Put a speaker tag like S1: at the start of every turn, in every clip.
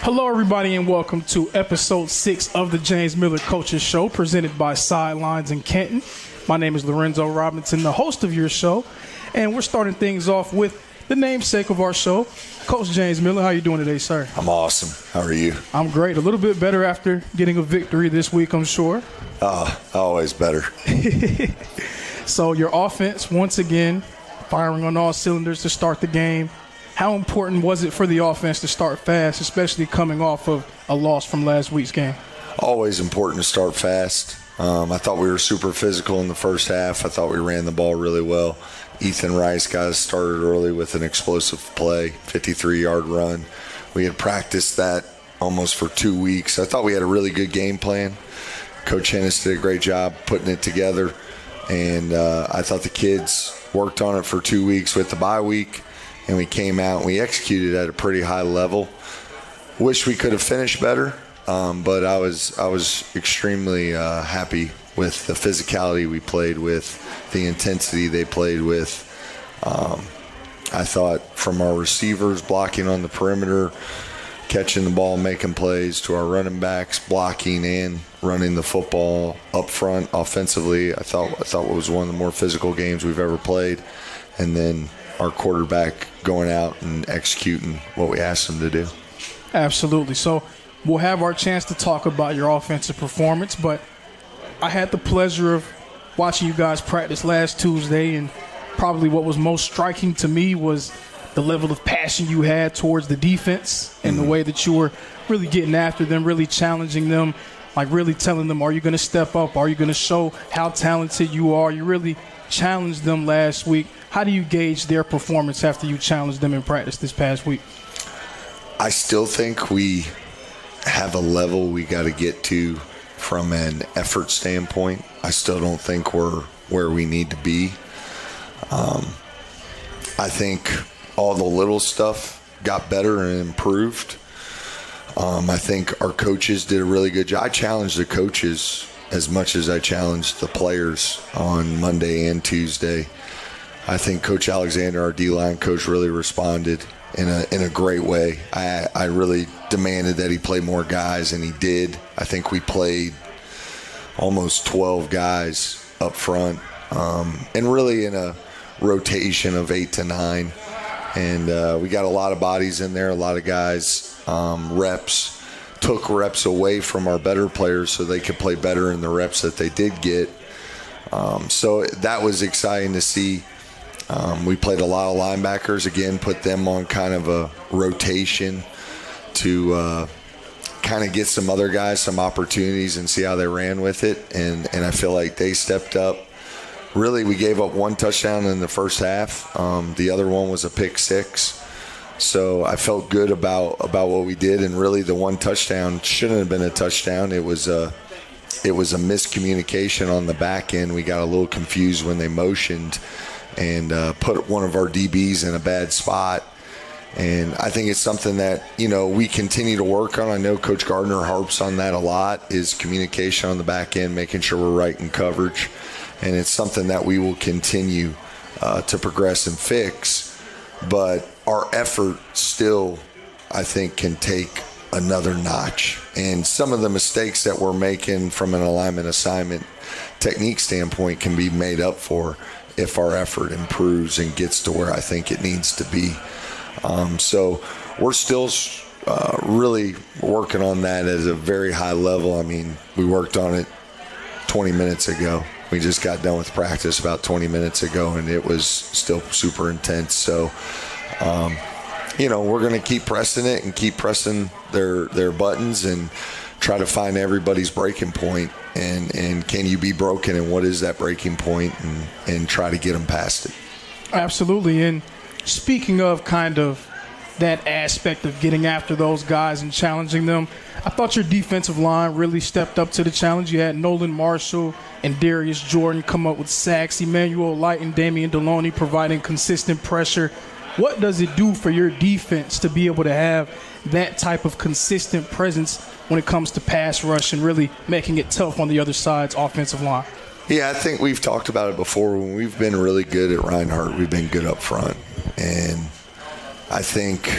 S1: Hello, everybody, and welcome to episode 6 of the James Miller Coaches Show, presented by Sidelines in Canton. My name is Lorenzo Robinson, the host of your show, and we're starting things off with the namesake of our show, Coach James Miller. How you doing today, sir?
S2: I'm awesome. How are you?
S1: I'm great. A little bit better after getting a victory this week, I'm sure.
S2: Always better.
S1: So your offense, once again, firing on all cylinders to start the game. How important was it for the offense to start fast, especially coming off of a loss from last week's game?
S2: Always important to start fast. I thought we were super physical in the first half. I thought we ran the ball really well. Ethan Rice got us started early with an explosive play, 53-yard run. We had practiced that almost for 2 weeks. I thought we had a really good game plan. Coach Hennis did a great job putting it together, and I thought the kids worked on it for 2 weeks with the bye week. And we came out and we executed at a pretty high level. Wish we could have finished better, but I was extremely happy with the physicality we played with, the intensity they played with. I thought from our receivers blocking on the perimeter, catching the ball, making plays, to our running backs blocking and running the football up front offensively. I thought it was one of the more physical games we've ever played. And then our quarterback going out and executing what we asked him to do.
S1: Absolutely. So we'll have our chance to talk about your offensive performance, but I had the pleasure of watching you guys practice last Tuesday, and probably what was most striking to me was the level of passion you had towards the defense and the way that you were really getting after them, really challenging them, like really telling them, are you going to step up? Are you going to show how talented you are? You really challenged them last week. How do you gauge their performance after you challenged them in practice this past week?
S2: I still think we have a level we got to get to from an effort standpoint. I still don't think we're where we need to be. I think all the little stuff got better and improved. I think our coaches did a really good job. I challenged the coaches as much as I challenged the players on Monday and Tuesday. I think Coach Alexander, our D-line coach, really responded in a great way. I really demanded that he play more guys, and he did. I think we played almost 12 guys up front, and really in a rotation of 8 to 9. And we got a lot of bodies in there, a lot of guys, took reps away from our better players so they could play better in the reps that they did get. So that was exciting to see. We played a lot of linebackers, again, put them on kind of a rotation to kind of get some other guys some opportunities and see how they ran with it. And I feel like they stepped up. Really, we gave up one touchdown in the first half. The other one was a pick six. So I felt good about what we did. And really, the one touchdown shouldn't have been a touchdown. It was a miscommunication on the back end. We got a little confused when they motioned and put one of our DBs in a bad spot. And I think it's something that, we continue to work on. I know Coach Gardner harps on that a lot, is communication on the back end, making sure we're right in coverage. And it's something that we will continue to progress and fix. But our effort still, I think, can take another notch. And some of the mistakes that we're making from an alignment assignment technique standpoint can be made up for if our effort improves and gets to where I think it needs to be. So we're still really working on that at a very high level. I mean, we worked on it 20 minutes ago. We just got done with practice about 20 minutes ago, and it was still super intense. So, we're going to keep pressing it and keep pressing their buttons and try to find everybody's breaking point. And can you be broken, and what is that breaking point, and try to get them past it.
S1: Absolutely. And speaking of kind of that aspect of getting after those guys and challenging them, I thought your defensive line really stepped up to the challenge. You had Nolan Marshall and Darius Jordan come up with sacks, Emmanuel Light and Damian Deloney providing consistent pressure. What does it do for your defense to be able to have that type of consistent presence when it comes to pass rush and really making it tough on the other side's offensive line?
S2: Yeah, I think we've talked about it before. When we've been really good at Reinhardt, we've been good up front. And I think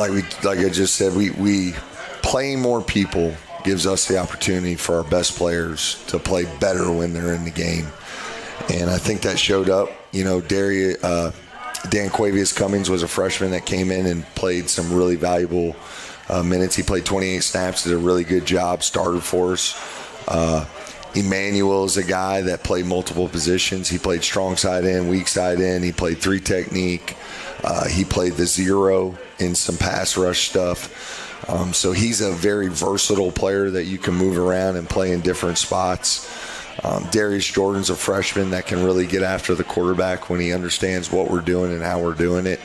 S2: like I just said, we playing more people gives us the opportunity for our best players to play better when they're in the game. And I think that showed up. You know, Dan Quavius Cummings was a freshman that came in and played some really valuable minutes. He played 28 snaps, did a really good job, started for us. Emmanuel is a guy that played multiple positions. He played strong side in, weak side in. He played 3 technique. He played the 0 in some pass rush stuff. So he's a very versatile player that you can move around and play in different spots. Darius Jordan's a freshman that can really get after the quarterback when he understands what we're doing and how we're doing it,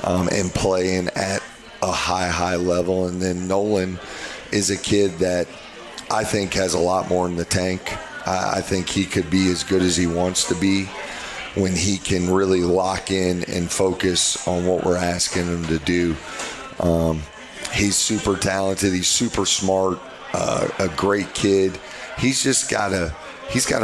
S2: and playing at a high level. And then Nolan is a kid that I think has a lot more in the tank. I think he could be as good as he wants to be when he can really lock in and focus on what we're asking him to do. He's super talented. He's super smart, a great kid. He's just got to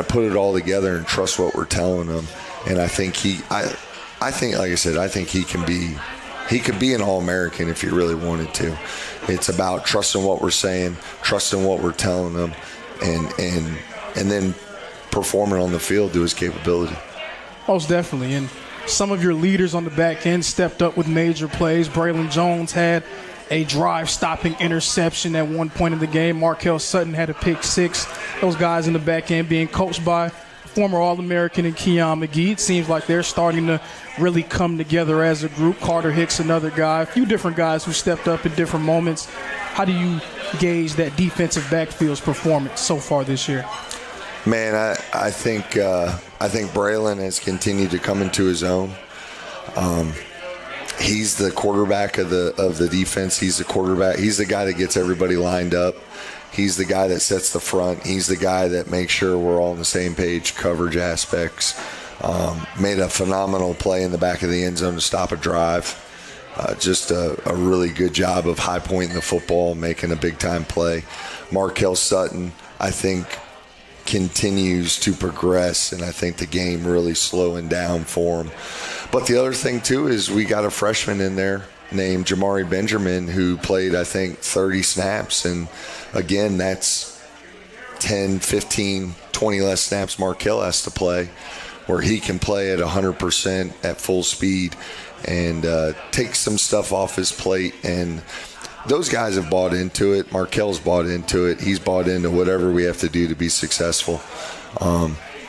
S2: put it all together and trust what we're telling him. And I think I think, like I said, I think he could be an All-American if he really wanted to. It's about trusting what we're saying, trusting what we're telling him, and then performing on the field to his capability.
S1: Most definitely. And some of your leaders on the back end stepped up with major plays. Braylon Jones had a drive-stopping interception at one point in the game. Markel Sutton had a pick 6. Those guys in the back end being coached by former All-American and Keon McGee. It seems like they're starting to really come together as a group. Carter Hicks, another guy. A few different guys who stepped up in different moments. How do you gauge that defensive backfield's performance so far this year?
S2: Man, I think Braylon has continued to come into his own. He's the quarterback of the defense. He's the quarterback. He's the guy that gets everybody lined up. He's the guy that sets the front. He's the guy that makes sure we're all on the same page, coverage aspects. Made a phenomenal play in the back of the end zone to stop a drive. Just a really good job of high pointing the football, making a big-time play. Markel Sutton, I think, continues to progress, and I think the game really slowing down for him. But the other thing, too, is we got a freshman in there named Jamari Benjamin who played, I think, 30 snaps. And, again, that's 10, 15, 20 less snaps Markel has to play, where he can play at 100% at full speed and take some stuff off his plate. And those guys have bought into it. Markel's bought into it. He's bought into whatever we have to do to be successful.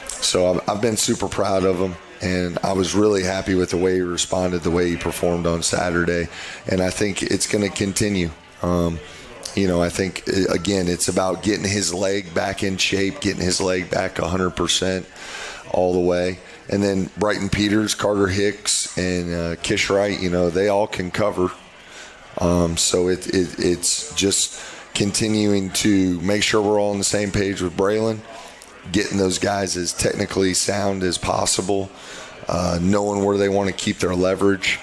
S2: So I've been super proud of him. And I was really happy with the way he responded, the way he performed on Saturday. And I think it's going to continue. I think, again, it's about getting his leg back in shape, getting his leg back 100% all the way. And then Brighton Peters, Carter Hicks, and Kish Wright, they all can cover. So it's just continuing to make sure we're all on the same page with Braylon, getting those guys as technically sound as possible, knowing where they want to keep their leverage,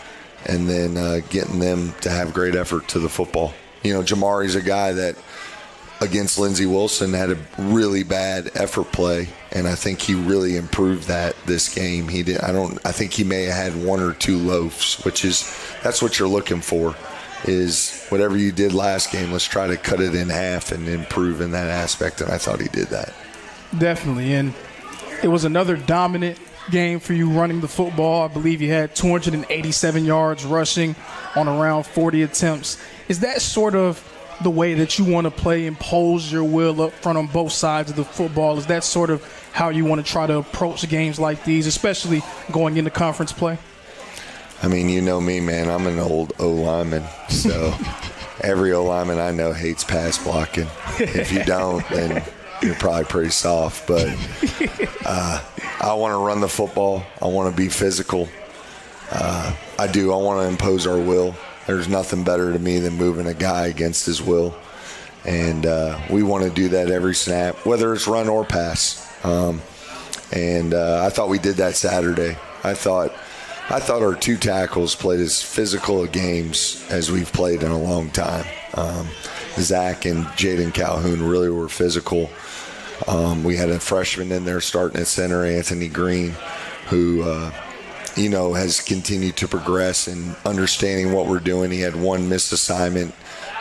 S2: and then getting them to have great effort to the football. Jamari's a guy that against Lindsey Wilson had a really bad effort play, and I think he really improved that this game. I think he may have had 1 or 2 loafs, that's what you're looking for, is whatever you did last game, let's try to cut it in half and improve in that aspect, and I thought he did that.
S1: Definitely, and it was another dominant game for you running the football. I believe you had 287 yards rushing on around 40 attempts. Is that sort of the way that you want to play, impose your will up front on both sides of the football? Is that sort of how you want to try to approach games like these, especially going into conference play?
S2: I mean, you know me, man. I'm an old O-lineman, so every O-lineman I know hates pass blocking. If you don't, then you're probably pretty soft. But I want to run the football. I want to be physical. I do. I want to impose our will. There's nothing better to me than moving a guy against his will. And we want to do that every snap, whether it's run or pass. I thought we did that Saturday. I thought our 2 tackles played as physical games as we've played in a long time. Zach and Jaden Calhoun really were physical. We had a freshman in there starting at center, Anthony Green, who has continued to progress and understanding what we're doing. He had one missed assignment.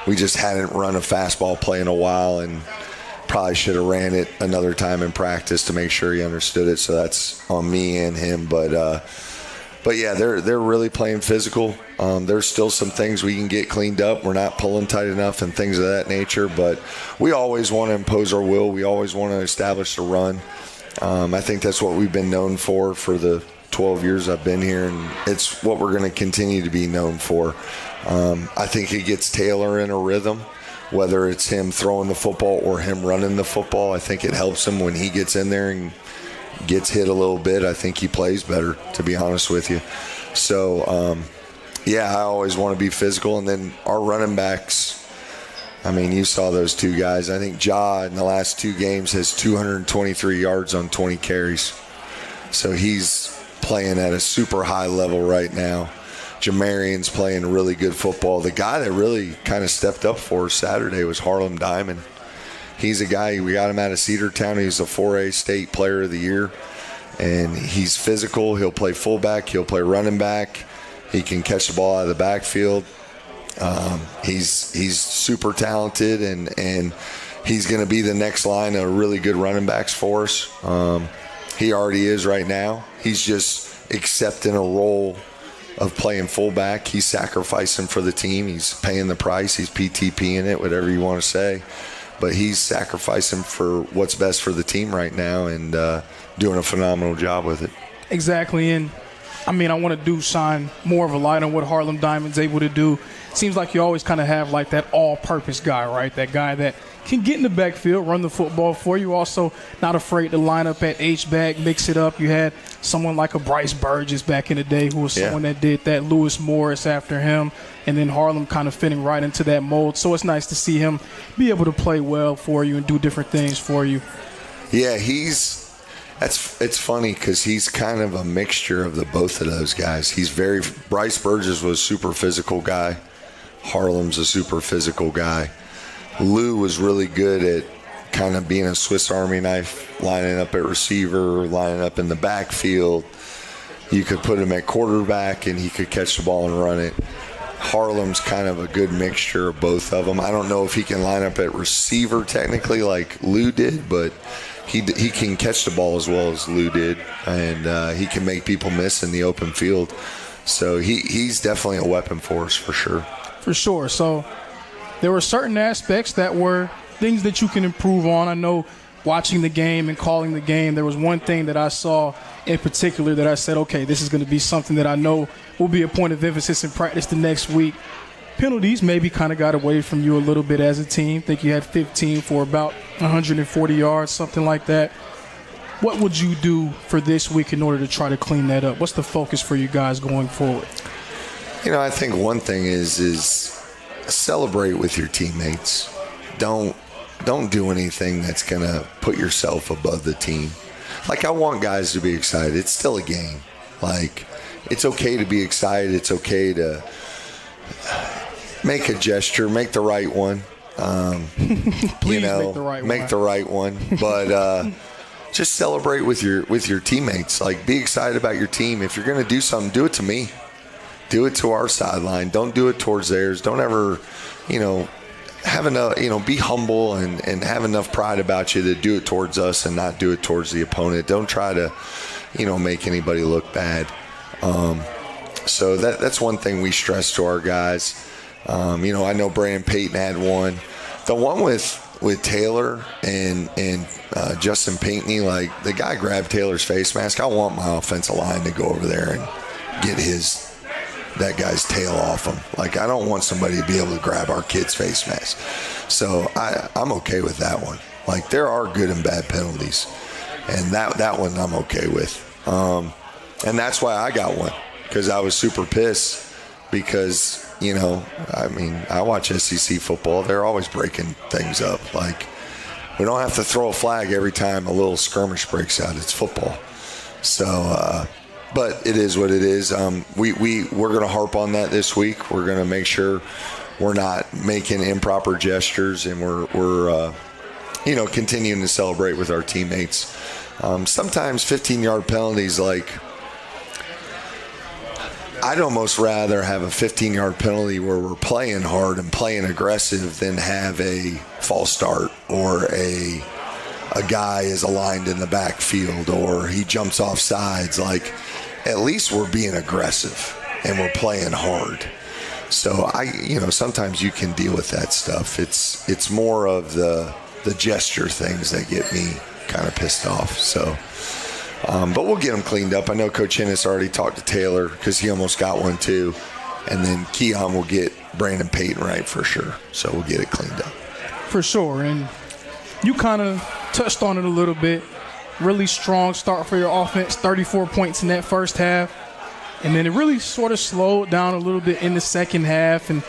S2: We just hadn't run a fastball play in a while, and probably should have ran it another time in practice to make sure he understood it. So that's on me and him. But yeah, they're really playing physical. There's still some things we can get cleaned up. We're not pulling tight enough and things of that nature. But we always want to impose our will. We always want to establish a run. I think that's what we've been known for the 12 years I've been here, and it's what we're going to continue to be known for. I think it gets Taylor in a rhythm, whether it's him throwing the football or him running the football. I think it helps him when he gets in there and gets hit a little bit. I think he plays better, to be honest with you. So, yeah, I always want to be physical. And then our running backs, I mean, you saw those two guys. I think Ja in the last 2 games has 223 yards on 20 carries. So he's playing at a super high level right now. Jamarion's playing really good football. The guy that really kind of stepped up for us Saturday was Harlem Diamond. He's a guy, we got him out of Cedartown. He's a 4A state player of the year. And he's physical. He'll play fullback. He'll play running back. He can catch the ball out of the backfield. He's super talented, and he's going to be the next line of really good running backs for us. He already is right now. He's just accepting a role of playing fullback. He's sacrificing for the team. He's paying the price. He's PTPing it, whatever you want to say. But he's sacrificing for what's best for the team right now and doing a phenomenal job with it.
S1: Exactly. And, I mean, I want to shine more of a light on what Harlem Diamond's able to do. Seems like you always kind of have like that all-purpose guy, right? That guy that can get in the backfield, run the football for you. Also not afraid to line up at H-back, mix it up. You had someone like a Bryce Burgess back in the day who was someone that did that. Lewis Morris after him. And then Harlem kind of fitting right into that mold. So it's nice to see him be able to play well for you and do different things for you.
S2: Yeah, it's funny because he's kind of a mixture of the both of those guys. Bryce Burgess was a super physical guy. Harlem's a super physical guy. Lou was really good at kind of being a Swiss Army knife, lining up at receiver, lining up in the backfield. You could put him at quarterback and he could catch the ball and run it. Harlem's kind of a good mixture of both of them. I don't know if he can line up at receiver technically like Lou did, but he can catch the ball as well as Lou did, and he can make people miss in the open field. So he's definitely a weapon for us for sure.
S1: For sure. So there were certain aspects that were things that you can improve on. I know watching the game and calling the game, there was one thing that I saw in particular that I said, okay, this is going to be something that I know will be a point of emphasis in practice the next week. Penalties maybe kind of got away from you a little bit as a team. I think you had 15 for about 140 yards, something like that. What would you do for this week in order to try to clean that up? What's the focus for you guys going forward?
S2: I think one thing is celebrate with your teammates. Don't do anything that's going to put yourself above the team. Like, I want guys to be excited. It's still a game. Like, it's okay to be excited. It's okay to make a gesture, make the right one.
S1: Please make the right one.
S2: But just celebrate with your teammates. Like, be excited about your team. If you're going to do something, do it to me. Do it to our sideline. Don't do it towards theirs. Don't ever, have enough, be humble and have enough pride about you to do it towards us and not do it towards the opponent. Don't try to, make anybody look bad. So that's one thing we stress to our guys. I know Brandon Payton had one. The one with Taylor and Justin Pinckney, like, the guy grabbed Taylor's face mask. I want my offensive line to go over there and get that guy's tail off him. Like, I don't want somebody to be able to grab our kid's face mask. So I'm okay with that one. Like, there are good and bad penalties, and that one I'm okay with. And that's why I got one, because I was super pissed because, I watch SEC football. They're always breaking things up. Like, we don't have to throw a flag every time a little skirmish breaks out. It's football. So, but it is what it is. We're going to harp on that this week. We're going to make sure we're not making improper gestures, and we're continuing to celebrate with our teammates. Sometimes 15-yard penalties, like, I'd almost rather have a 15-yard penalty where we're playing hard and playing aggressive than have a false start or a guy is aligned in the backfield or he jumps off sides. Like, at least we're being aggressive and we're playing hard. So sometimes you can deal with that stuff. It's more of the gesture things that get me kind of pissed off. So, but we'll get them cleaned up. I know Coach Ennis already talked to Taylor because he almost got one too. And then Keon will get Brandon Payton right for sure. So we'll get it cleaned up.
S1: For sure. And you kind of touched on it a little bit. Really strong start for your offense, 34 points in that first half. And then it really sort of slowed down a little bit in the second half. And,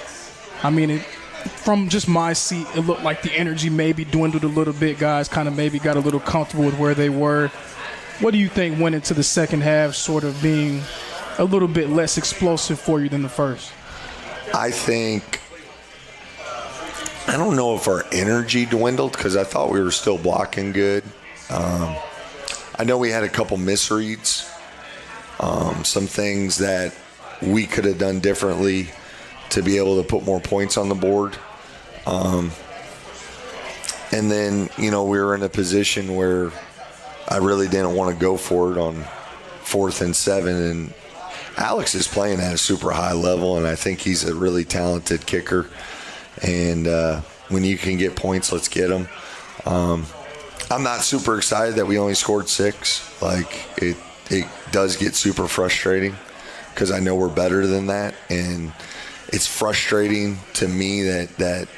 S1: from just my seat, it looked like the energy maybe dwindled a little bit. Guys kind of maybe got a little comfortable with where they were. What do you think went into the second half sort of being a little bit less explosive for you than the first?
S2: I don't know if our energy dwindled because I thought we were still blocking good. I know we had a couple misreads, some things that we could have done differently to be able to put more points on the board. And then, we were in a position where I really didn't want to go for it on 4th and 7. And Alex is playing at a super high level, and I think he's a really talented kicker. And when you can get points, let's get them. I'm not super excited that we only scored 6. Like, it does get super frustrating because I know we're better than that. And it's frustrating to me that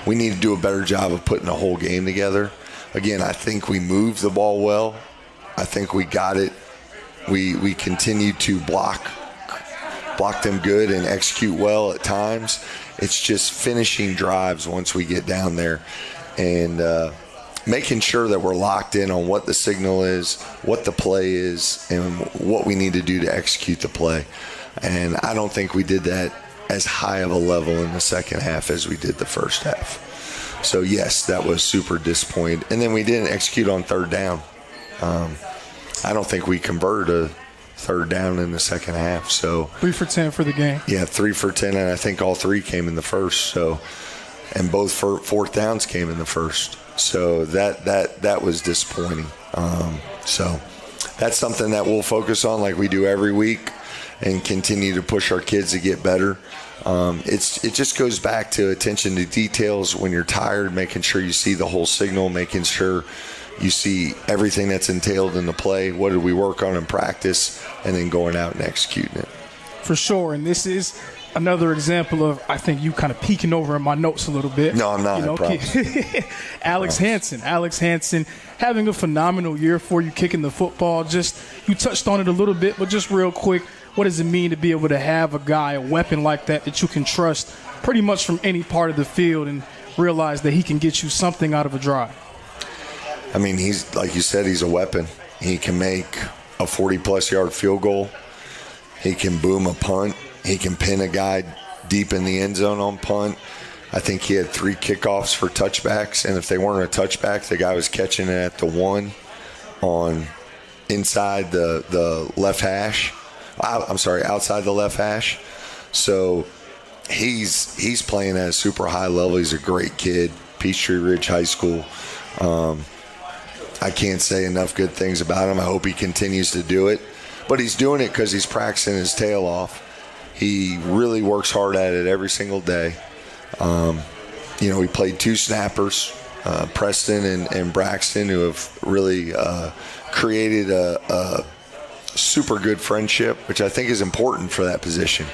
S2: we need to do a better job of putting a whole game together. Again, I think we moved the ball well. I think we got it. We continue to block them good and execute well at times. It's just finishing drives once we get down there and making sure that we're locked in on what the signal is, what the play is, and what we need to do to execute the play. And I don't think we did that as high of a level in the second half as we did the first half. So, yes, that was super disappointing. And then we didn't execute on third down. I don't think we converted a third down in the second half. So
S1: 3 for 10 for the game. Yeah,
S2: 3 for 10, and I think all 3 came in the first. So, and both fourth downs came in the first. So that was disappointing. So that's something that we'll focus on like we do every week and continue to push our kids to get better. It just goes back to attention to details when you're tired, making sure you see the whole signal, making sure you see everything that's entailed in the play. What did we work on in practice? And then going out and executing it.
S1: For sure. And this is another example of, I think, you kind of peeking over in my notes a little bit.
S2: No, I'm not.
S1: Alex Hansen having a phenomenal year for you kicking the football. Just, you touched on it a little bit, but just real quick, what does it mean to be able to have a guy, a weapon like that you can trust pretty much from any part of the field and realize that he can get you something out of a drive?
S2: I mean, he's, like you said, he's a weapon. He can make a 40-plus yard field goal. He can boom a punt. He can pin a guy deep in the end zone on punt. I think he had 3 kickoffs for touchbacks, and if they weren't a touchback, the guy was catching it at the 1 on inside the left hash. Outside the left hash. So he's playing at a super high level. He's a great kid, Peachtree Ridge High School. I can't say enough good things about him. I hope he continues to do it. But he's doing it because he's practicing his tail off. He really works hard at it every single day. We played 2 snappers, Preston and Braxton, who have really created a super good friendship, which I think is important for that position.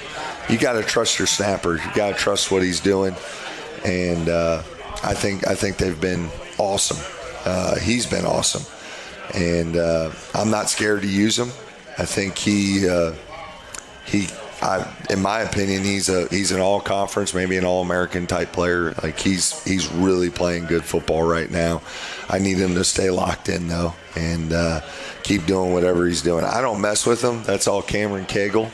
S2: You got to trust your snapper. You got to trust what he's doing. And I think they've been awesome. He's been awesome. And I'm not scared to use him. I think in my opinion, he's an all-conference, maybe an all-American type player. Like he's really playing good football right now. I need him to stay locked in though, and keep doing whatever he's doing. I don't mess with him. That's all Cameron Cagle.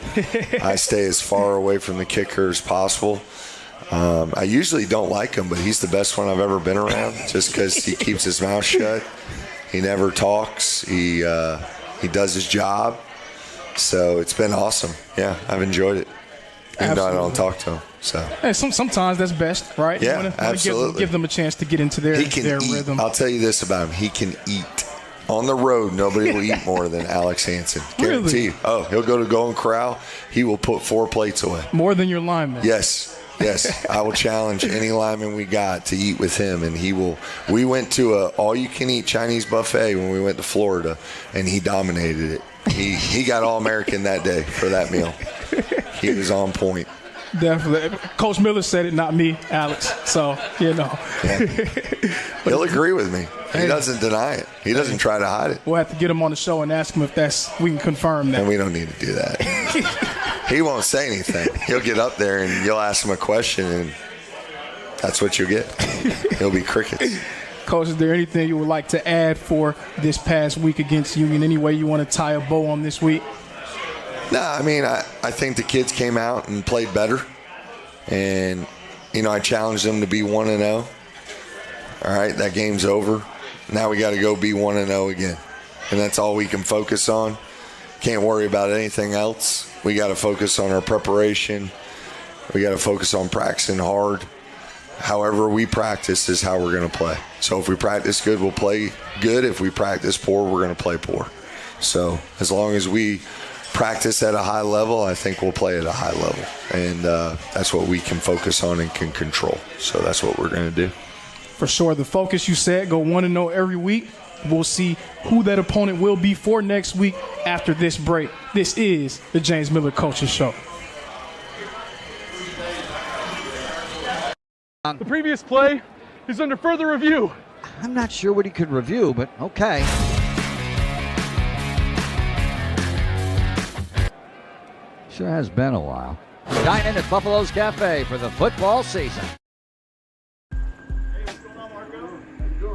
S2: I stay as far away from the kicker as possible. I usually don't like him, but he's the best one I've ever been around, just because he keeps his mouth shut. He never talks. He does his job. So it's been awesome. Yeah, I've enjoyed it. Even though I don't talk to him. So.
S1: Hey, sometimes that's best, right?
S2: Yeah,
S1: you wanna
S2: absolutely.
S1: Give them a chance to get into their rhythm.
S2: I'll tell you this about him. He can eat. On the road, nobody will eat more than Alex Hansen. Guarantee
S1: Really?
S2: you. Oh, he'll go to Golden Corral. He will put 4 plates away.
S1: More than your lineman.
S2: Yes. I will challenge any lineman we got to eat with him, and he will. We went to a all-you-can-eat Chinese buffet when we went to Florida, and he dominated it. He got All-American that day for that meal. He was on point.
S1: Definitely. Coach Miller said it, not me, Alex. So,
S2: Yeah. He'll agree with me. He doesn't deny it. He doesn't try to hide it.
S1: We'll have to get him on the show and ask him if we can confirm that.
S2: And we don't need to do that. He won't say anything. He'll get up there and you'll ask him a question, and that's what you'll get. He'll be crickets.
S1: Coach, is there anything you would like to add for this past week against Union? Any way you want to tie a bow on this week?
S2: No, I mean, I think the kids came out and played better. And, I challenged them to be 1-0. All right, that game's over. Now we got to go be 1-0 again. And that's all we can focus on. Can't worry about anything else. We got to focus on our preparation. We got to focus on practicing hard. However we practice is how we're going to play. So if we practice good, we'll play good. If we practice poor, we're going to play poor. So as long as we practice at a high level, I think we'll play at a high level. And that's what we can focus on and can control. So that's what we're going to do.
S1: For sure. The focus, you said, go 1-0 every week. We'll see who that opponent will be for next week after this break. This is the James Miller Coaches Show.
S3: The previous play is under further review.
S4: I'm not sure what he could review, but okay. Sure has been a while. Dine in at Buffalo's Cafe for the football season.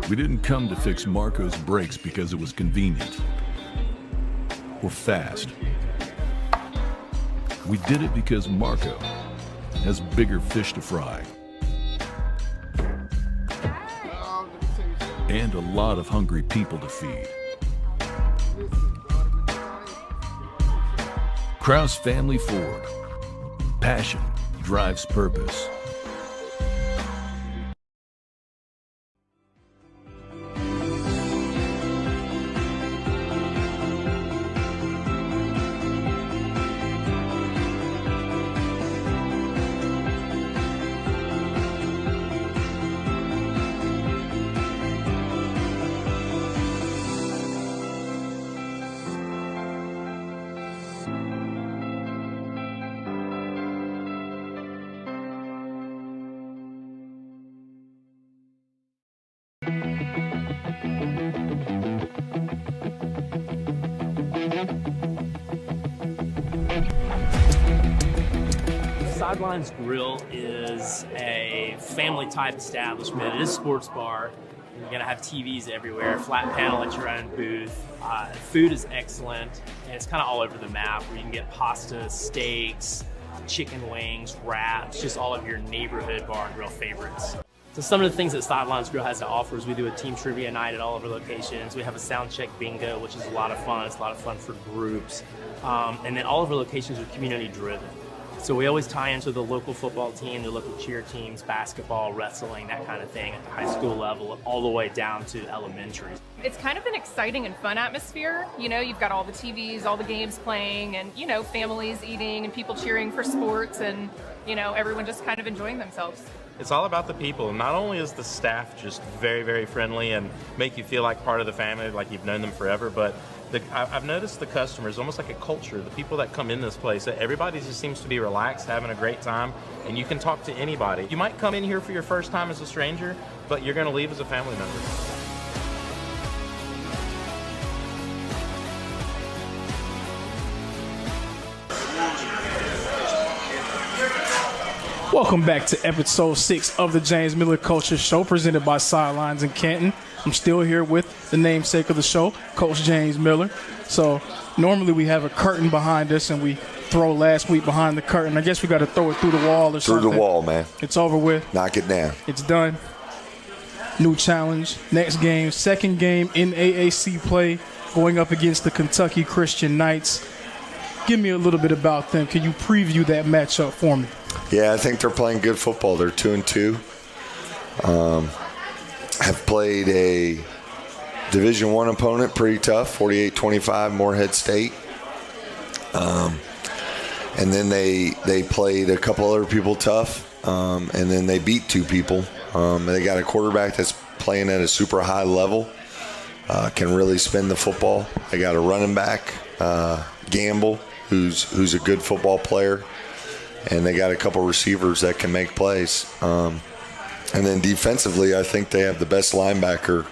S5: We didn't come to fix Marco's brakes because it was convenient or fast. We did it because Marco has bigger fish to fry and a lot of hungry people to feed. Kraus Family Ford. Passion drives purpose.
S6: Sidelines Grill is a family-type establishment. It is a sports bar. You're going to have TVs everywhere, flat panel at your own booth. Food is excellent, and it's kind of all over the map, where you can get pasta, steaks, chicken wings, wraps, just all of your neighborhood bar and grill favorites. So some of the things that Sidelines Grill has to offer is we do a team trivia night at all of our locations. We have a sound check bingo, which is a lot of fun. It's a lot of fun for groups. And then all of our locations are community driven. So we always tie into the local football team, the local cheer teams, basketball, wrestling, that kind of thing at the high school level, all the way down to elementary.
S7: It's kind of an exciting and fun atmosphere. You've got all the TVs, all the games playing, and, families eating and people cheering for sports and, everyone just kind of enjoying themselves.
S8: It's all about the people. Not only is the staff just very, very friendly and make you feel like part of the family, like you've known them forever, but I've noticed the customers, almost like a culture, the people that come in this place, everybody just seems to be relaxed, having a great time, and you can talk to anybody. You might come in here for your first time as a stranger, but you're going to leave as a family member.
S1: Welcome back to episode 6 of the James Miller Culture Show, presented by Sidelines in Canton. I'm still here with the namesake of the show, Coach James Miller. So normally we have a curtain behind us, and we throw last week behind the curtain. I guess we got to throw it through the wall or something.
S2: Through the wall, man.
S1: It's over with.
S2: Knock it down.
S1: It's done. New challenge. Next game, second game in AAC play, going up against the Kentucky Christian Knights. Give me a little bit about them. Can you preview that matchup for me?
S2: Yeah, I think they're playing good football. They're 2-2. Have played a Division I opponent pretty tough, 48-25, Morehead State. And then they played a couple other people tough, and then they beat 2 people. They got a quarterback that's playing at a super high level, can really spin the football. They got a running back, Gamble, who's a good football player, and they got a couple receivers that can make plays. And then defensively, I think they have the best linebacker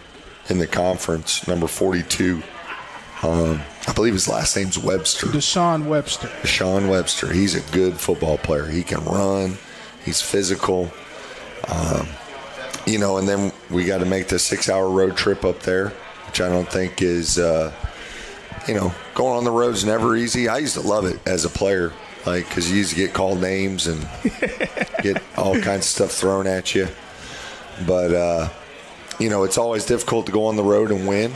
S2: in the conference, number 42. I believe his last name's Webster.
S1: Deshaun Webster.
S2: Deshaun Webster. He's a good football player. He can run. He's physical. And then we got to make the 6-hour road trip up there, which I don't think is, going on the road's never easy. I used to love it as a player, because you used to get called names and get all kinds of stuff thrown at you. But, it's always difficult to go on the road and win.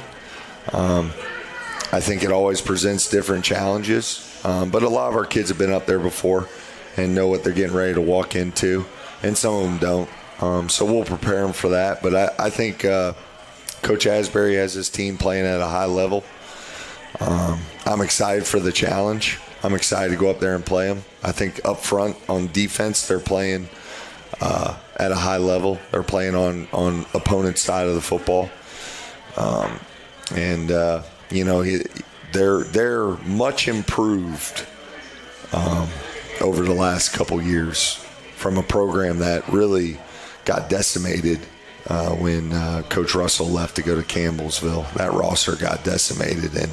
S2: I think it always presents different challenges. But a lot of our kids have been up there before and know what they're getting ready to walk into, and some of them don't. So we'll prepare them for that. But I think Coach Asbury has his team playing at a high level. I'm excited for the challenge. I'm excited to go up there and play them. I think up front on defense, they're playing at a high level. They're playing on opponent's side of the football. They're much improved over the last couple years from a program that really got decimated when Coach Russell left to go to Campbellsville. That roster got decimated, and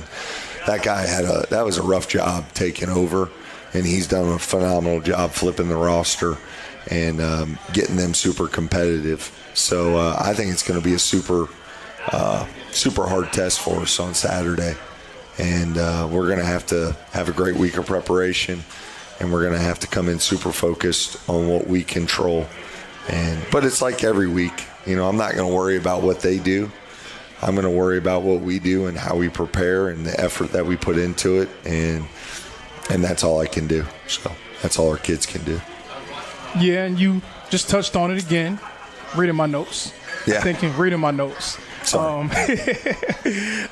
S2: that guy that was a rough job taking over, and he's done a phenomenal job flipping the roster and getting them super competitive. So I think it's going to be a super hard test for us on Saturday. And we're going to have a great week of preparation, and we're going to have to come in super focused on what we control. But it's like every week. I'm not going to worry about what they do. I'm going to worry about what we do and how we prepare and the effort that we put into it. And that's all I can do. So that's all our kids can do.
S1: Yeah, and you just touched on it again, reading my notes.
S2: Yeah.
S1: Reading my notes.
S2: Sorry.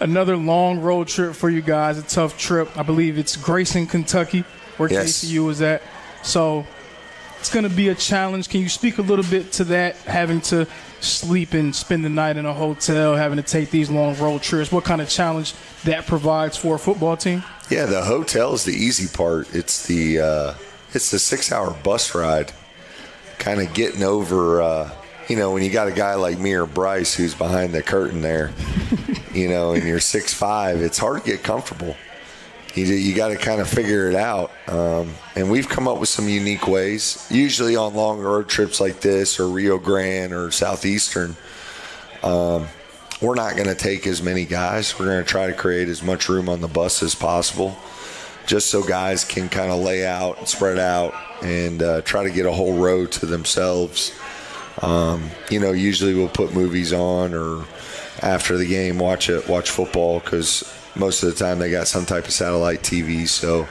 S1: Another long road trip for you guys, a tough trip. I believe it's Grayson, Kentucky, where
S2: Yes.
S1: KCU is at. So it's going to be a challenge. Can you speak a little bit to that, having to sleep and spend the night in a hotel, having to take these long road trips? What kind of challenge that provides for a football team?
S2: Yeah, the hotel is the easy part. It's the 6-hour bus ride, kind of getting over when you got a guy like me or Bryce who's behind the curtain there, and you're 6'5", it's hard to get comfortable. You got to kind of figure it out. And we've come up with some unique ways. Usually on long road trips like this or Rio Grande or Southeastern, we're not going to take as many guys. We're going to try to create as much room on the bus as possible, just so guys can kind of lay out and spread out and try to get a whole row to themselves. Usually we'll put movies on, or after the game watch football, because most of the time they got some type of satellite TV. So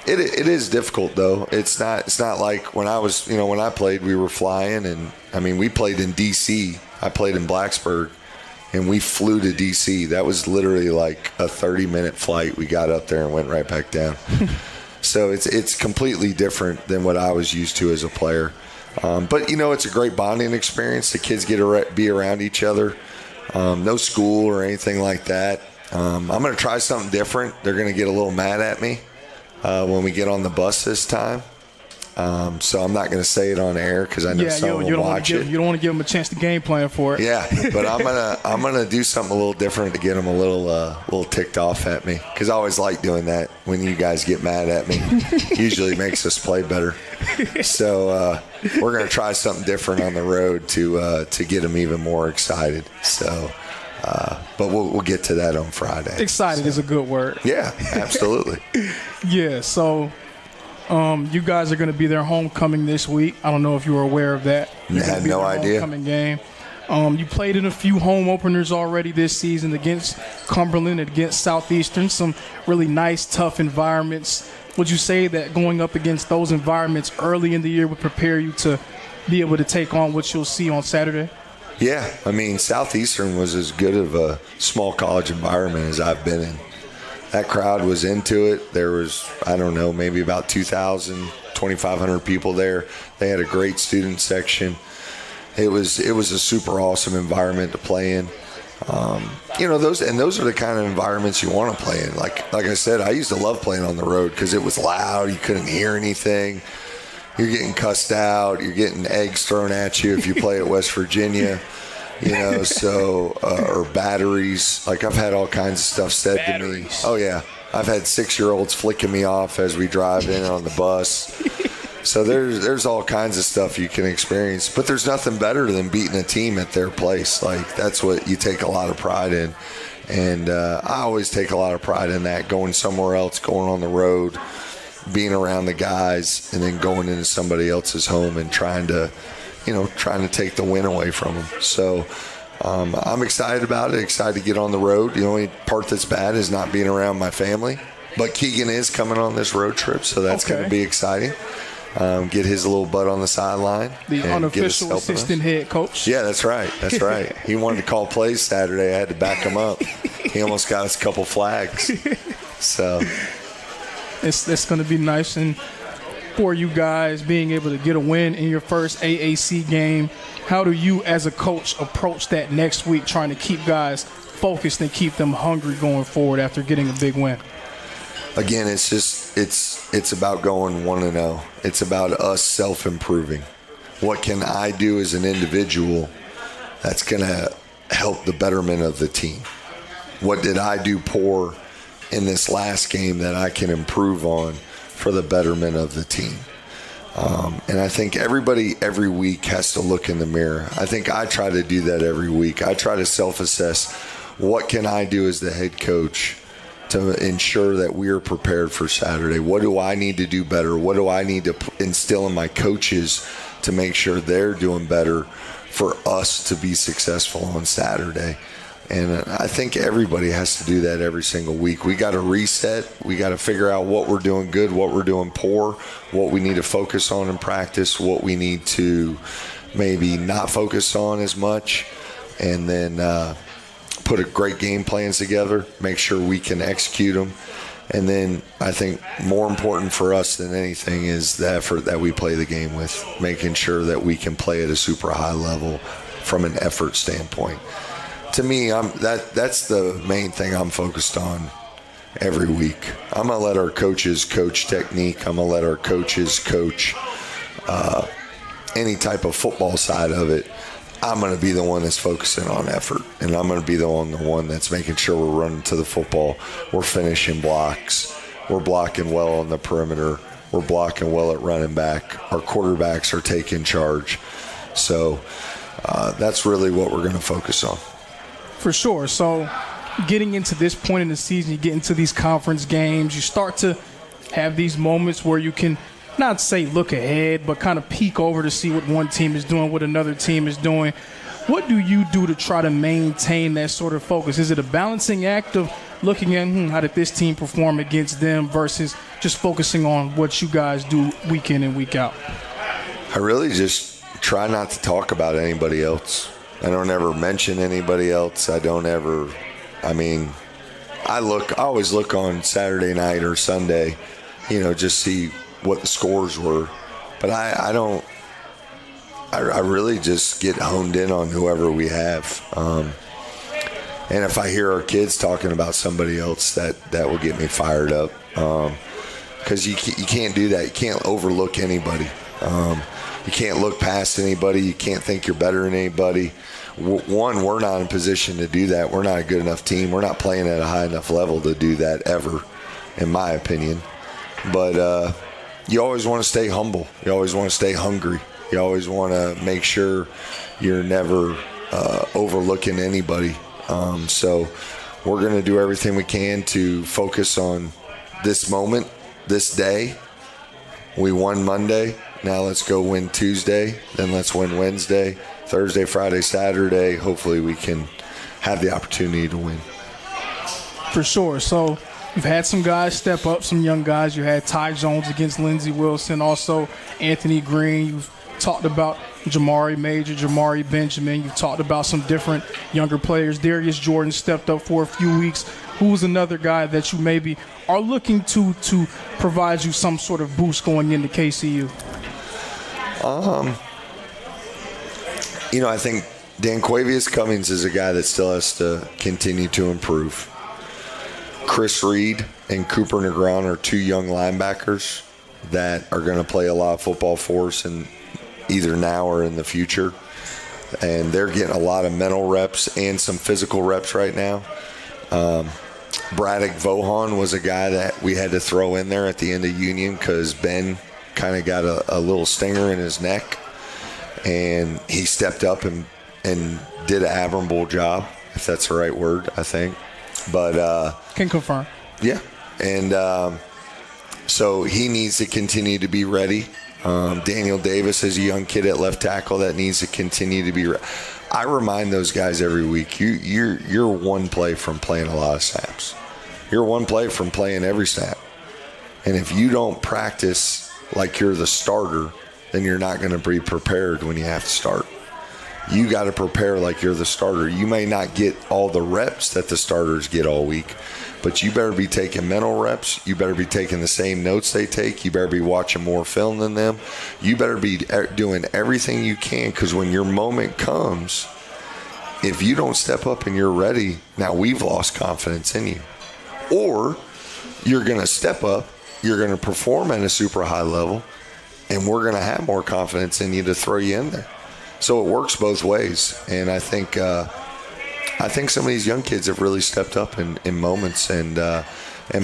S2: it is difficult though. It's not like when I was when I played, we were flying, and I mean we played in DC. I played in Blacksburg, and we flew to DC. That was literally like a 30-minute flight. We got up there and went right back down. So it's completely different than what I was used to as a player. But it's a great bonding experience. The kids get to be around each other. No school or anything like that. I'm going to try something different. They're going to get a little mad at me when we get on the bus this time. So I'm not going to say it on air because I know someone will watch it.
S1: You don't want to give them a chance to game plan for it.
S2: Yeah, but I'm gonna do something a little different to get them a little ticked off at me, because I always like doing that when you guys get mad at me. Usually makes us play better. So we're gonna try something different on the road to get them even more excited. So. But we'll get to that on Friday.
S1: Excited is a good word.
S2: Yeah, absolutely.
S1: Yeah, so you guys are going to be their homecoming this week. I don't know if you were aware of that.
S2: I had no idea.
S1: Homecoming game. You played in a few home openers already this season against Cumberland and against Southeastern, some really nice, tough environments. Would you say that going up against those environments early in the year would prepare you to be able to take on what you'll see on Saturday?
S2: Yeah, I mean, Southeastern was as good of a small college environment as I've been in. That crowd was into it. There was, I don't know, maybe about 2,000, 2,500 people there. They had a great student section. It was a super awesome environment to play in. Those are the kind of environments you want to play in. Like I said, I used to love playing on the road because it was loud. You couldn't hear anything. You're getting cussed out. You're getting eggs thrown at you if you play at West Virginia. Or batteries. Like, I've had all kinds of stuff said to me. Oh, yeah. I've had 6-year-olds flicking me off as we drive in on the bus. So there's all kinds of stuff you can experience. But there's nothing better than beating a team at their place. Like, that's what you take a lot of pride in. And I always take a lot of pride in that, going somewhere else, going on the road, being around the guys, and then going into somebody else's home and trying to take the win away from them. So I'm excited about it, excited to get on the road. The only part that's bad is not being around my family. But Keegan is coming on this road trip, so that's going to be exciting. Get his little butt on the sideline.
S1: The unofficial assistant head coach.
S2: Yeah, that's right. That's right. He wanted to call plays Saturday. I had to back him up. He almost got us a couple flags. So
S1: it's going to be nice. And for you guys being able to get a win in your first AAC game, how do you as a coach approach that next week, trying to keep guys focused and keep them hungry going forward after getting a big win?
S2: Again, it's about going 1-0. It's about us self-improving. What can I do as an individual that's going to help the betterment of the team? What did I do poor in this last game that I can improve on for the betterment of the team? And I think everybody every week has to look in the mirror. I think I try to do that every week. I try to self-assess, what can I do as the head coach to ensure that we are prepared for Saturday? What do I need to do better? What do I need to instill in my coaches to make sure they're doing better for us to be successful on Saturday? And I think everybody has to do that every single week. We got to reset. We got to figure out what we're doing good, what we're doing poor, what we need to focus on in practice, what we need to maybe not focus on as much, and then put a great game plans together, make sure we can execute them. And then I think more important for us than anything is the effort that we play the game with, making sure that we can play at a super high level from an effort standpoint. To me, that's the main thing I'm focused on every week. I'm going to let our coaches coach technique. I'm going to let our coaches coach any type of football side of it. I'm going to be the one that's focusing on effort, and I'm going to be the one that's making sure we're running to the football. We're finishing blocks. We're blocking well on the perimeter. We're blocking well at running back. Our quarterbacks are taking charge. So that's really what we're going to focus on.
S1: For sure. So getting into this point in the season, you get into these conference games, you start to have these moments where you can not say look ahead, but kind of peek over to see what one team is doing, what another team is doing. What do you do to try to maintain that sort of focus? Is it a balancing act of looking at how did this team perform against them versus just focusing on what you guys do week in and week out?
S2: I really just try not to talk about anybody else. I don't ever mention anybody else. I always look on Saturday night or Sunday, just see what the scores were. But I really just get honed in on whoever we have. And if I hear our kids talking about somebody else, that will get me fired up. Because you can't do that. You can't overlook anybody. You can't look past anybody. You can't think you're better than anybody. One, we're not in position to do that. We're not a good enough team. We're not playing at a high enough level to do that ever, in my opinion. But you always want to stay humble. You always want to stay hungry. You always want to make sure you're never overlooking anybody. So we're going to do everything we can to focus on this moment, this day. We won Monday. Now let's go win Tuesday. Then let's win Wednesday, Thursday, Friday, Saturday, hopefully we can have the opportunity to win.
S1: For sure. So you've had some guys step up, some young guys. You had Ty Jones against Lindsey Wilson, also Anthony Green. You've talked about Jamari Major, Jamari Benjamin. You've talked about some different younger players. Darius Jordan stepped up for a few weeks. Who's another guy that you maybe are looking to provide you some sort of boost going into KCU?
S2: I think Danquavius Cummings is a guy that still has to continue to improve. Chris Reed and Cooper Negron are two young linebackers that are going to play a lot of football for us in either now or in the future. And they're getting a lot of mental reps and some physical reps right now. Braddock Vohan was a guy that we had to throw in there at the end of Union because Ben kind of got a little stinger in his neck. And he stepped up and did an admirable job, if that's the right word, I think. But
S1: can confirm.
S2: Yeah. And so he needs to continue to be ready. Daniel Davis is a young kid at left tackle that needs to continue to be ready. I remind those guys every week, you're one play from playing a lot of snaps. You're one play from playing every snap. And if you don't practice like you're the starter, then you're not going to be prepared when you have to start. You got to prepare like you're the starter. You may not get all the reps that the starters get all week, but you better be taking mental reps. You better be taking the same notes they take. You better be watching more film than them. You better be doing everything you can, because when your moment comes, if you don't step up and you're ready, now we've lost confidence in you. Or you're going to step up, you're going to perform at a super high level, and we're going to have more confidence in you to throw you in there. So it works both ways. And I think some of these young kids have really stepped up in moments and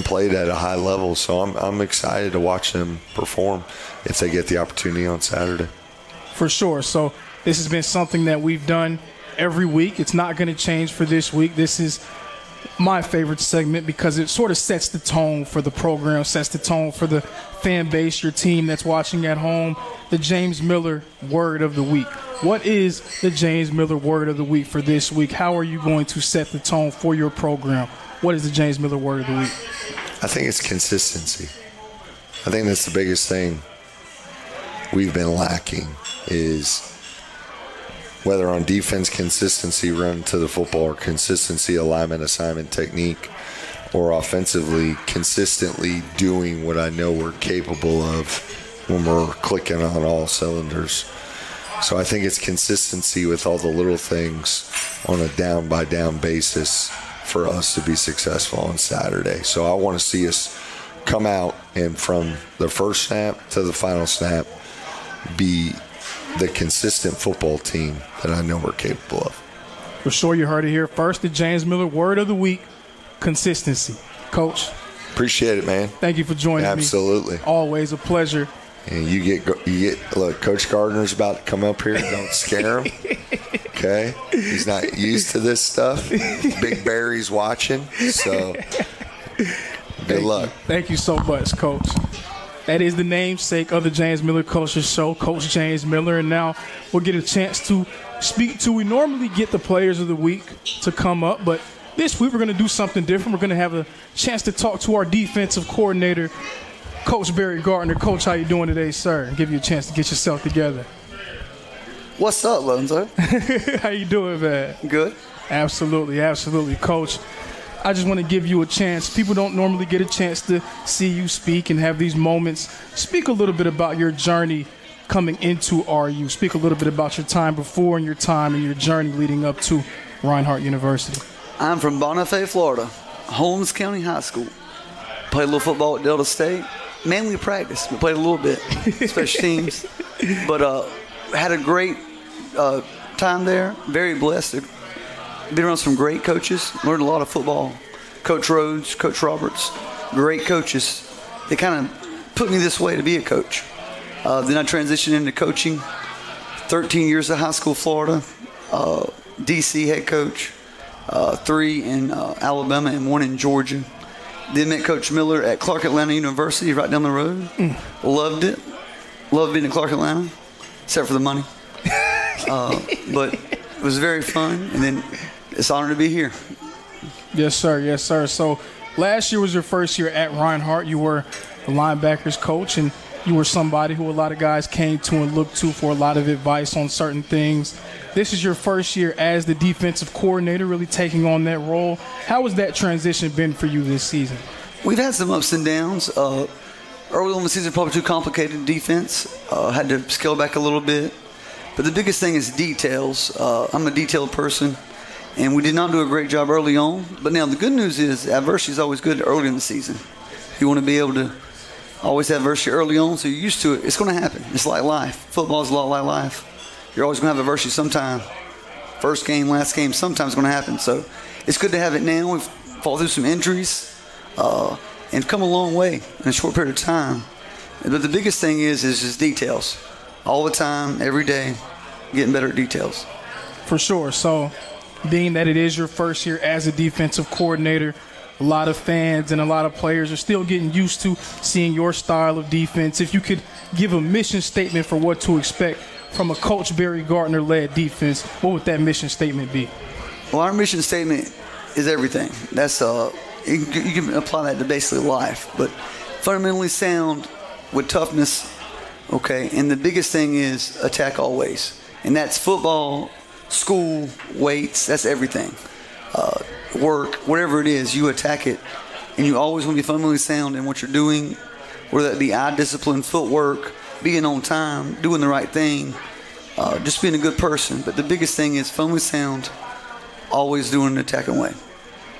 S2: played at a high level. So I'm excited to watch them perform if they get the opportunity on Saturday.
S1: For sure. So this has been something that we've done every week. It's not going to change for this week. This is my favorite segment because it sort of sets the tone for the program, sets the tone for the fan base, your team that's watching at home. The James Miller Word of the Week. What is the James Miller Word of the Week for this week? How are you going to set the tone for your program? What is the James Miller Word of the Week?
S2: I think it's consistency. I think that's the biggest thing we've been lacking, is whether on defense, consistency run to the football, or consistency alignment, assignment, technique, or offensively, consistently doing what I know we're capable of when we're clicking on all cylinders. So I think it's consistency with all the little things on a down-by-down basis for us to be successful on Saturday. So I want to see us come out and from the first snap to the final snap be the consistent football team that I know we're capable of.
S1: For sure, you heard it here first. The James Miller Word of the Week, consistency. Coach.
S2: Appreciate it, man.
S1: Thank you for joining me.
S2: Absolutely.
S1: Always a pleasure.
S2: And you get look, Coach Gardner's about to come up here. Don't scare him. Okay? He's not used to this stuff. Big Barry's watching. So good luck.
S1: Thank you so much, Coach. That is the namesake of the James Miller Culture Show, Coach James Miller. And now we'll get a chance to speak to, we normally get the players of the week to come up, but this week we're going to do something different. We're going to have a chance to talk to our defensive coordinator, Coach Barry Gardner. Coach, how you doing today, sir? And give you a chance to get yourself together.
S9: What's up, Lonzo?
S1: How you doing, man?
S9: Good.
S1: Absolutely, absolutely. Coach, I just want to give you a chance. People don't normally get a chance to see you speak and have these moments. Speak a little bit about your journey coming into RU. Speak a little bit about your time before and your time and your journey leading up to Reinhardt University.
S9: I'm from Bonifay, Florida, Holmes County High School. Played a little football at Delta State. Mainly practice, but played a little bit, special teams. But had a great time there. Very blessed. Been around some great coaches. Learned a lot of football. Coach Rhodes, Coach Roberts, great coaches. They kind of put me this way to be a coach. Then I transitioned into coaching. 13 years of high school, Florida. DC head coach. 3 in Alabama and 1 in Georgia. Then met Coach Miller at Clark Atlanta University right down the road. Loved it. Loved being at Clark Atlanta, except for the money. but it was very fun, and then it's an honor to be here.
S1: Yes, sir. Yes, sir. So last year was your first year at Reinhardt. You were the linebackers coach, and you were somebody who a lot of guys came to and looked to for a lot of advice on certain things. This is your first year as the defensive coordinator, really taking on that role. How has that transition been for you this season?
S9: We've had some ups and downs. Early on in the season, probably too complicated defense. Had to scale back a little bit. But the biggest thing is details. I'm a detailed person, and we did not do a great job early on. But now the good news is adversity is always good early in the season. You want to be able to always have adversity early on, so you're used to it. It's going to happen. It's like life. Football is a lot like life. You're always going to have adversity sometime. First game, last game, sometimes it's going to happen. So it's good to have it now. We've fought through some injuries and come a long way in a short period of time. But the biggest thing is just details. All the time, every day, getting better at details.
S1: For sure. So being that it is your first year as a defensive coordinator, a lot of fans and a lot of players are still getting used to seeing your style of defense. If you could give a mission statement for what to expect from a Coach Barry Gardner-led defense, what would that mission statement be?
S9: Well, our mission statement is everything. That's you can apply that to basically life, but fundamentally sound with toughness, okay? And the biggest thing is attack always. And that's football, school, weights, that's everything. Work, whatever it is, you attack it. And you always want to be fundamentally sound in what you're doing, whether that be eye discipline, footwork, being on time, doing the right thing, just being a good person. But the biggest thing is fundamentally sound, always doing an attacking way.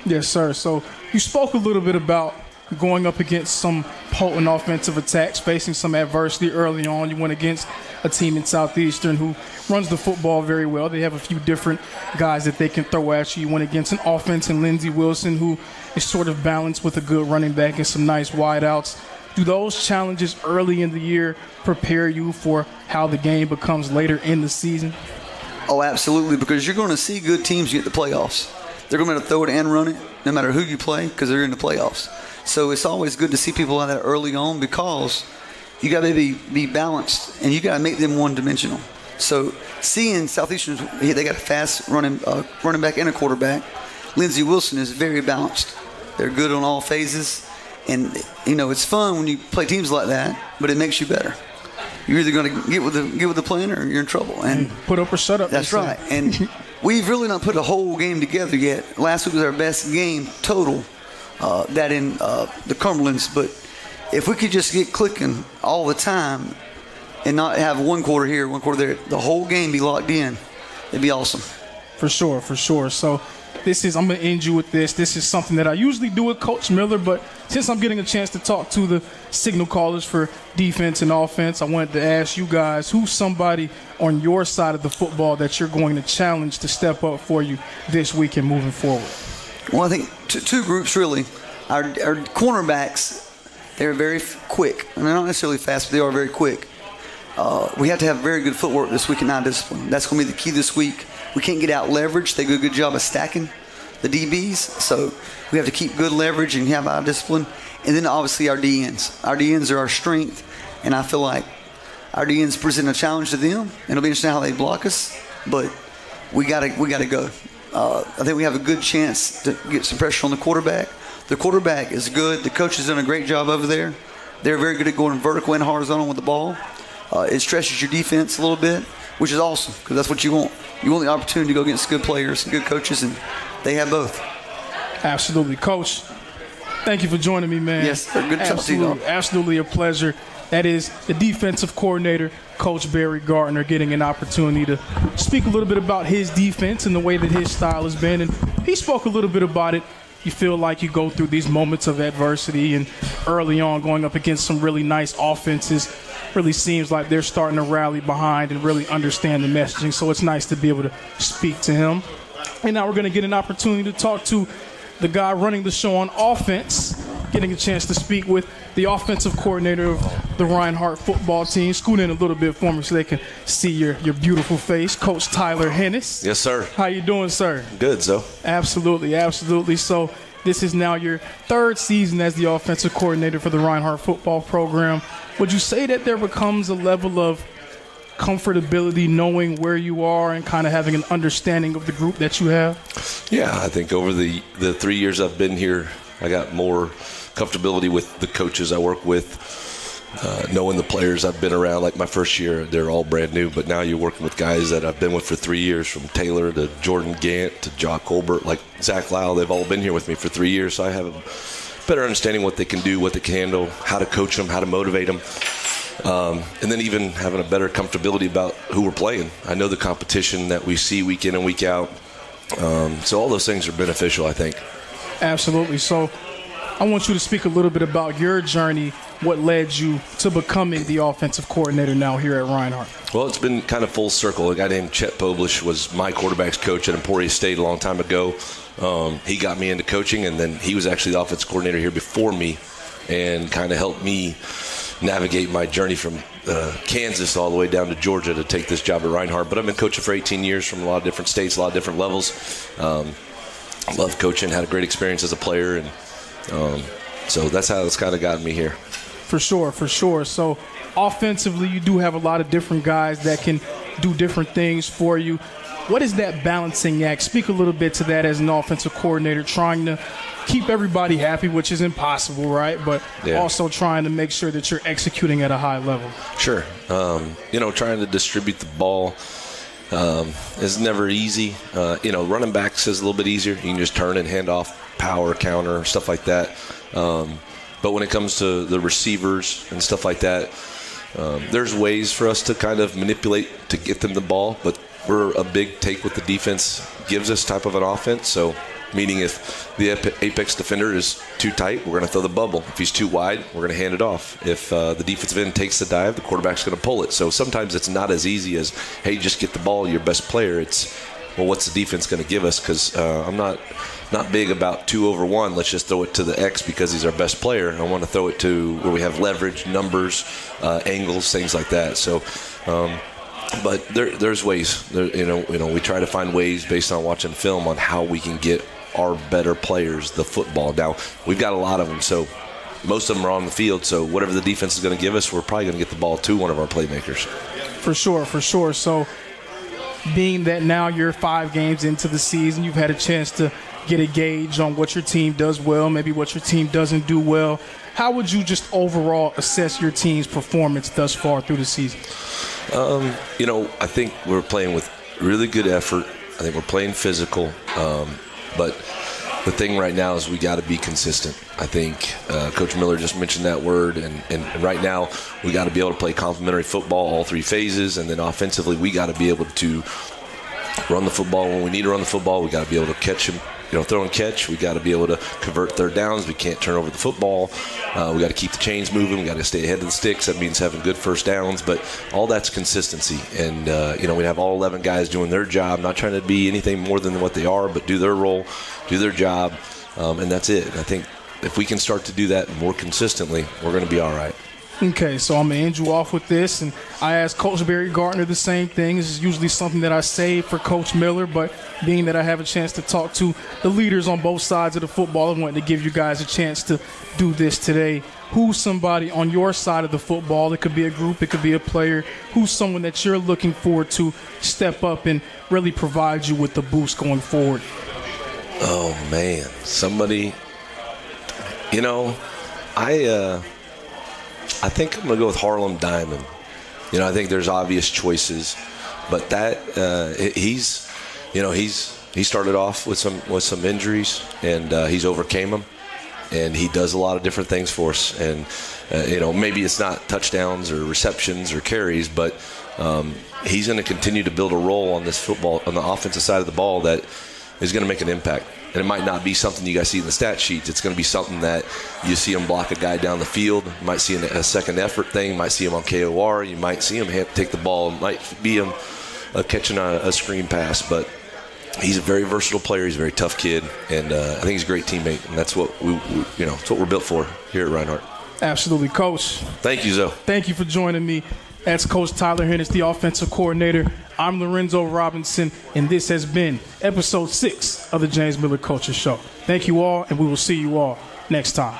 S1: Yes, sir. So you spoke a little bit about going up against some potent offensive attacks, facing some adversity early on. You went against a team in Southeastern who runs the football very well. They have a few different guys that they can throw at you. You went against an offense in Lindsey Wilson who is sort of balanced with a good running back and some nice wideouts. Do those challenges early in the year prepare you for how the game becomes later in the season?
S9: Oh, absolutely, because you're going to see good teams get the playoffs. They're going to throw it and run it no matter who you play because they're in the playoffs. So it's always good to see people like that early on because you got to be balanced and you got to make them one-dimensional. So seeing Southeastern, they got a fast running back and a quarterback. Lindsey Wilson is very balanced. They're good on all phases. And, it's fun when you play teams like that, but it makes you better. You're either going to get with the plan or you're in trouble. And
S1: put up or shut up.
S9: That's right. And we've really not put a whole game together yet. Last week was our best game total, that in the Cumberlands. But if we could just get clicking all the time and not have one quarter here, one quarter there, the whole game be locked in, it'd be awesome.
S1: For sure, for sure. So I'm going to end you with this. This is something that I usually do with Coach Miller, but since I'm getting a chance to talk to the signal callers for defense and offense, I wanted to ask you guys, who's somebody on your side of the football that you're going to challenge to step up for you this week and moving forward?
S9: Well, I think two groups, really. Our cornerbacks, they're very quick. And they're not necessarily fast, but they are very quick. We have to have very good footwork this week and eye discipline. That's going to be the key this week. We can't get out leverage. They do a good job of stacking the DBs. So we have to keep good leverage and have eye discipline. And then obviously our DNs. Our DNs are our strength. And I feel like our DNs present a challenge to them. And it'll be interesting how they block us. But we gotta go. I think we have a good chance to get some pressure on the quarterback. The quarterback is good. The coach has done a great job over there. They're very good at going vertical and horizontal with the ball. It stretches your defense a little bit, which is awesome because that's what you want. You want the opportunity to go against good players and good coaches, and they have both.
S1: Absolutely. Coach, thank you for joining me, man.
S9: Yes, sir. Good to talk to you.
S1: Absolutely a pleasure. That is the defensive coordinator, Coach Barry Gardner, getting an opportunity to speak a little bit about his defense and the way that his style has been. And he spoke a little bit about it. You feel like you go through these moments of adversity and early on going up against some really nice offenses. Really seems like they're starting to rally behind and really understand the messaging. So it's nice to be able to speak to him. And now we're going to get an opportunity to talk to the guy running the show on offense, getting a chance to speak with the offensive coordinator of the Reinhardt football team. Scoot in a little bit for me so they can see your beautiful face, Coach Tyler Hennis.
S10: Yes, sir.
S1: How you doing, sir?
S10: Good, Zoe.
S1: Absolutely, absolutely. So this is now your third season as the offensive coordinator for the Reinhardt football program. Would you say that there becomes a level of comfortability knowing where you are and kind of having an understanding of the group that you have?
S10: Yeah, I think over the 3 years I've been here, I got more comfortability with the coaches I work with, knowing the players I've been around. Like my first year, they're all brand new, but now you're working with guys that I've been with for 3 years, from Taylor to Jordan Gant to Jock Colbert, like Zach Lyle. They've all been here with me for 3 years, so I have a better understanding what they can do, what they can handle, how to coach them, how to motivate them. And then even having a better comfortability about who we're playing. I know the competition that we see week in and week out. So all those things are beneficial, I think.
S1: Absolutely. So I want you to speak a little bit about your journey, what led you to becoming the offensive coordinator now here at Reinhardt.
S10: Well, it's been kind of full circle. A guy named Chet Poblish was my quarterback's coach at Emporia State a long time ago. He got me into coaching, and then he was actually the offensive coordinator here before me and kind of helped me navigate my journey from Kansas all the way down to Georgia to take this job at Reinhardt. But I've been coaching for 18 years from a lot of different states, a lot of different levels. Love coaching, had a great experience as a player, and so that's how it's kind of gotten me here.
S1: For sure. So offensively, you do have a lot of different guys that can do different things for you. What is that balancing act? Speak a little bit to that as an offensive coordinator, trying to keep everybody happy, which is impossible, right? But also trying to make sure that you're executing at a high level.
S10: Sure. Trying to distribute the ball is never easy. Running backs is a little bit easier. You can just turn and hand off, power, counter, stuff like that. But when it comes to the receivers and stuff like that, there's ways for us to kind of manipulate to get them the ball, but we're a big take what the defense gives us type of an offense. So meaning if the apex defender is too tight, we're going to throw the bubble. If he's too wide, we're going to hand it off. If the defensive end takes the dive, the quarterback's going to pull it. So sometimes it's not as easy as, hey, just get the ball, your best player. It's, well, what's the defense going to give us? Because I'm not big about 2 over 1. Let's just throw it to the X because he's our best player. I want to throw it to where we have leverage, numbers, angles, things like that. So, but there's ways. We try to find ways based on watching film on how we can get our better players the football. Now, we've got a lot of them, so most of them are on the field. So whatever the defense is going to give us, we're probably going to get the ball to one of our playmakers.
S1: For sure. So being that now you're 5 games into the season, you've had a chance to get a gauge on what your team does well, maybe what your team doesn't do well. How would you just overall assess your team's performance thus far through the season?
S10: I think we're playing with really good effort. I think we're playing physical. But the thing right now is we got to be consistent. I think Coach Miller just mentioned that word, and right now we got to be able to play complementary football all 3 phases, and then offensively we got to be able to run the football when we need to run the football. We got to be able to catch him, throw and catch. We got to be able to convert third downs. We can't turn over the football. We got to keep the chains moving. We got to stay ahead of the sticks. That means having good first downs, but all that's consistency. And we have all 11 guys doing their job, not trying to be anything more than what they are, but do their role, do their job, and that's it. And I think if we can start to do that more consistently, we're going to be all right.
S1: Okay, so I'm going to end you off with this, and I asked Coach Barry Gardner the same thing. This is usually something that I save for Coach Miller, but being that I have a chance to talk to the leaders on both sides of the football, I wanted to give you guys a chance to do this today. Who's somebody on your side of the football? It could be a group, it could be a player. Who's someone that you're looking forward to step up and really provide you with the boost going forward?
S10: Oh, man. Somebody, I think I'm going to go with Harlem Diamond. I think there's obvious choices, but that he started off with some injuries, and he's overcame them, and he does a lot of different things for us. And maybe it's not touchdowns or receptions or carries, but he's going to continue to build a role on this football on the offensive side of the ball that is going to make an impact. And it might not be something you guys see in the stat sheets. It's going to be something that you see him block a guy down the field. You might see a second effort thing. You might see him on KOR. You might see him take the ball. It might be him catching a screen pass. But he's a very versatile player. He's a very tough kid. And I think he's a great teammate. And that's what that's what we're built for here at Reinhardt.
S1: Absolutely, Coach.
S10: Thank you, Zoe.
S1: Thank you for joining me. That's Coach Tyler Hennis, the offensive coordinator. I'm Lorenzo Robinson, and this has been episode 6 of the James Miller Culture Show. Thank you all, and we will see you all next time.